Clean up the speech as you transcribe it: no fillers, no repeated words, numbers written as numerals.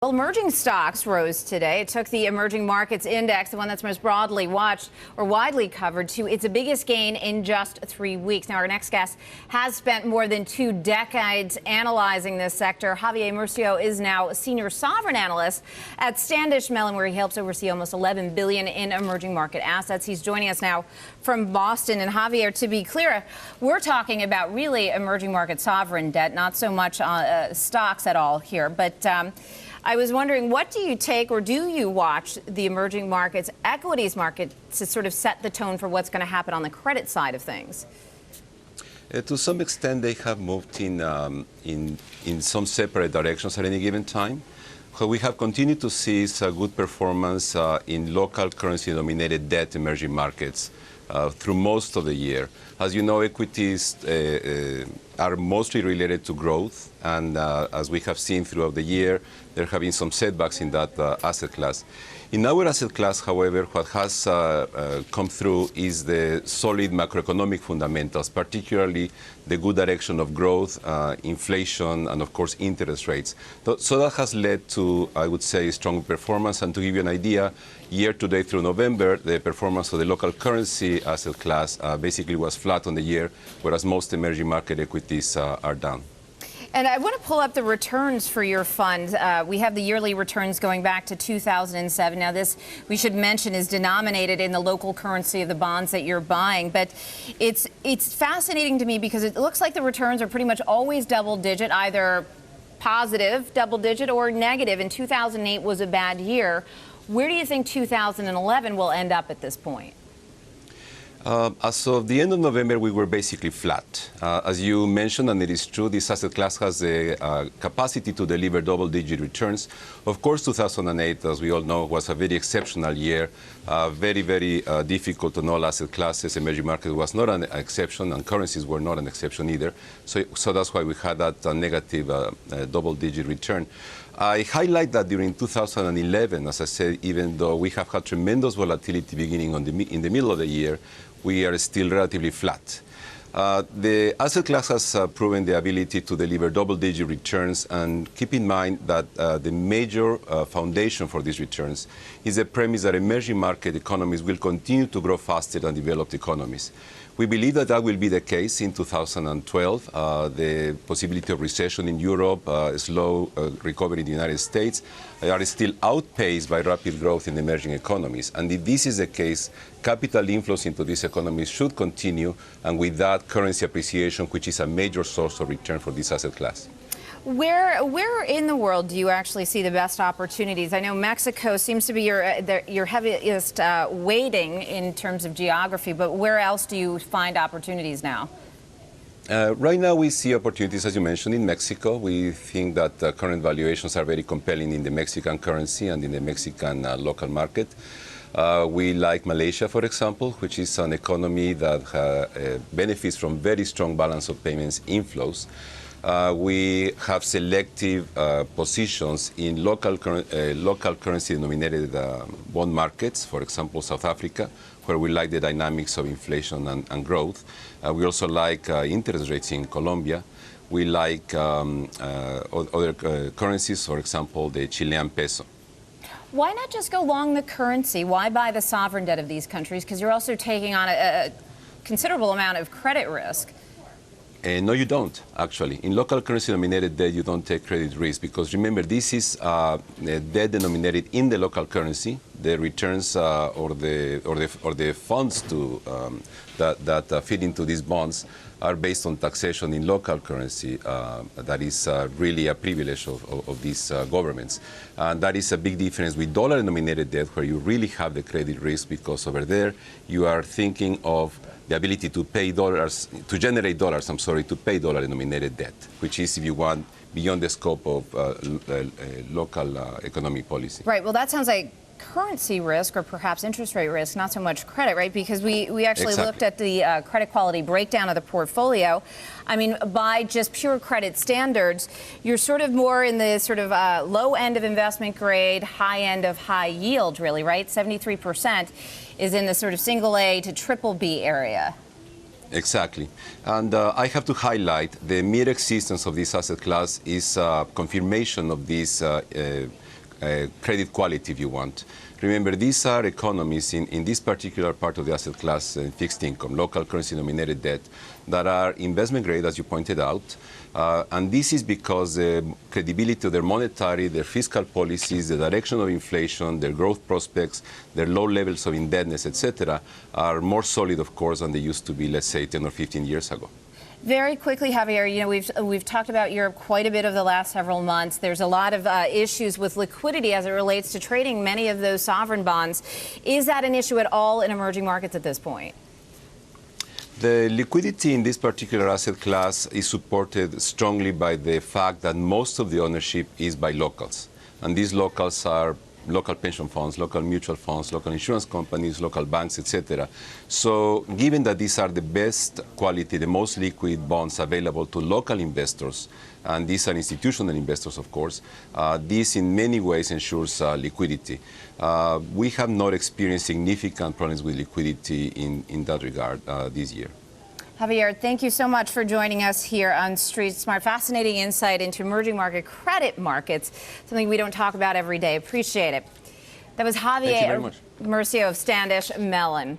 Well, emerging stocks rose today. It took the emerging markets index, the one that's most broadly watched or widely covered, to its biggest gain in just 3 weeks. Now, our next guest has spent more than 2 decades analyzing this sector. Javier Murcio is now a senior sovereign analyst at Standish Mellon, where he helps oversee almost $11 billion in emerging market assets. He's joining us now from Boston. And Javier, to be clear, we're talking about really emerging market sovereign debt, not so much stocks at all here. But I was wondering, what do you take, or do you watch the emerging markets, equities market, to sort of set the tone for what's going to happen on the credit side of things? To some extent, they have moved in some separate directions at any given time. What we have continued to see is a good performance in local currency-denominated debt emerging markets through most of the year. As you know, equities are mostly related to growth, and as we have seen throughout the year, there have been some setbacks in that asset class. In our asset class, however, what has come through is the solid macroeconomic fundamentals, particularly the good direction of growth, inflation, and of course interest rates. So that has led to, I would say, strong performance. And to give you an idea, year to date through November, the performance of the local currency asset class basically was flat on the year, whereas most emerging market equities are down. And I want to pull up the returns for your fund. We have the yearly returns going back to 2007. Now, this, we should mention, is denominated in the local currency of the bonds that you're buying. But it's fascinating to me because it looks like the returns are pretty much always double-digit, either positive double-digit or negative. And 2008 was a bad year. Where do you think 2011 will end up at this point? As of the end of November, we were basically flat. As you mentioned, and it is true, this asset class has the capacity to deliver double-digit returns. Of course, 2008, as we all know, was a very exceptional year, very, very difficult on all asset classes. Emerging market was not an exception, and currencies were not an exception either. So that's why we had that negative double-digit return. I highlight that during 2011, as I said, even though we have had tremendous volatility beginning in the middle of the year, we are still relatively flat. The asset class has proven the ability to deliver double-digit returns, and keep in mind that the major foundation for these returns is the premise that emerging market economies will continue to grow faster than developed economies. We believe that that will be the case in 2012. The possibility of recession in Europe, slow recovery in the United States are still outpaced by rapid growth in emerging economies. And if this is the case, capital inflows into these economies should continue, and with that, currency appreciation, which is a major source of return for this asset class. Where in the world do you actually see the best opportunities? I know Mexico seems to be your heaviest weighting in terms of geography, but where else do you find opportunities now? Right now, we see opportunities, as you mentioned, in Mexico. We think that current valuations are very compelling in the Mexican currency and in the Mexican local market. We like Malaysia, for example, which is an economy that benefits from very strong balance of payments inflows. We have selective positions in local currency-denominated bond markets, for example, South Africa, where we like the dynamics of inflation and growth. We also like interest rates in Colombia. We like other currencies, for example, the Chilean peso. Why not just go long the currency? Why buy the sovereign debt of these countries? Because you're also taking on a considerable amount of credit risk. No, you don't, actually. In local currency-denominated debt, you don't take credit risk because, remember, this is debt denominated in the local currency. The returns or the funds that fit into these bonds are based on taxation in local currency. That is really a privilege of these governments. And that is a big difference with dollar-denominated debt, where you really have the credit risk, because over there you are thinking of the ability to pay dollars, to generate dollars, to pay dollar-denominated debt, which is, if you want, beyond the scope of local economic policy. Right. Well, that sounds like currency risk, or perhaps interest rate risk, not so much credit, right? Because we actually looked at the credit quality breakdown of the portfolio. I mean, by just pure credit standards, you're sort of more in the sort of low end of investment grade, high end of high yield, really, right? 73% is in the sort of single A to triple B area. Exactly. And I have to highlight the mere existence of this asset class is confirmation of this credit quality, if you want. Remember, these are economies in this particular part of the asset class, fixed income, local currency denominated debt, that are investment grade, as you pointed out. And this is because the credibility of their monetary, their fiscal policies, the direction of inflation, their growth prospects, their low levels of indebtedness, etc., are more solid, of course, than they used to be, let's say, 10 or 15 years ago. Very quickly, Javier, you know, we've talked about Europe quite a bit over the last several months. There's a lot of issues with liquidity as it relates to trading many of those sovereign bonds. Is that an issue at all in emerging markets at this point? The liquidity in this particular asset class is supported strongly by the fact that most of the ownership is by locals. And these locals are local pension funds, local mutual funds, local insurance companies, local banks, etc. So given that these are the best quality, the most liquid bonds available to local investors, and these are institutional investors, of course, this in many ways ensures liquidity. We have not experienced significant problems with liquidity in that regard this year. Javier, thank you so much for joining us here on Street Smart. Fascinating insight into emerging market credit markets, something we don't talk about every day. Appreciate it. That was Javier Murcio of Standish Mellon.